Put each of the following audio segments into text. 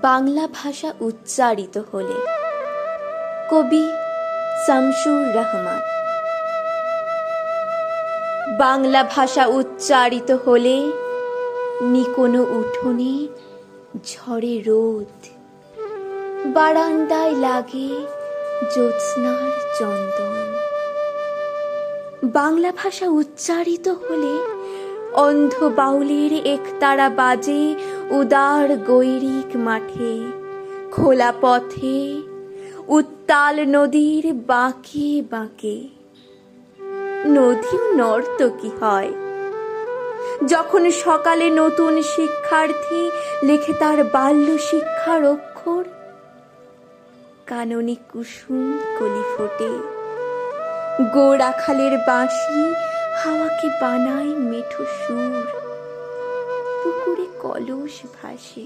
বাংলা ভাষা উচ্চারিত হলে। কবি শামসুর রহমান। বাংলা ভাষা উচ্চারিত হলে নিকোনো উঠোনে ঝরে রোদ, বারান্দায় লাগে জ্যোৎস্নার চন্দন। বাংলা ভাষা উচ্চারিত হলে অন্ধ বাউলের একতারা বাজে উদার গৈরিক মাঠে, খোলা পথে, উত্তাল নদীর বাঁকে বাঁকে। নদীও নর্তকী হয় যখন সকালে নতুন শিক্ষার্থী লেখে তার বাল্য শিক্ষার অক্ষর। কাননে কুসুম কলি ফোটে, গোড়াখালের বাঁশি হাওয়াকে বানায় মেঠো সুর, পুকুরে কলস ভাসে।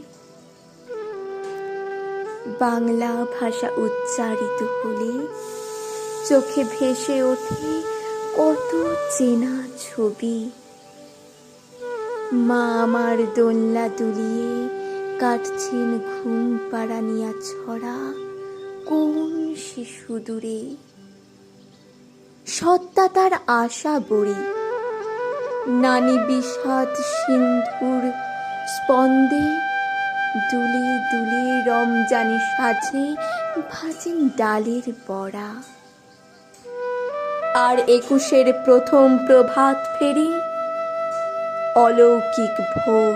বাংলা ভাষা উচ্চারিত হলে চোখে ভেসে ওঠে কত চেনা ছবি। মা আমার দোলনা দুলিয়ে কাটছেন ঘুম পাড়ানিয়া ছড়া কোন শিশু দূরে। সত্তা তার আশা বড়ি, নানি বিষাদ সিন্ধুর স্পন্দে দুলে দুলে রমজানি সাজে ভাজেন ডালের বড়া। আর 21-এর প্রথম প্রভাত ফেরি অলৌকিক ভোর।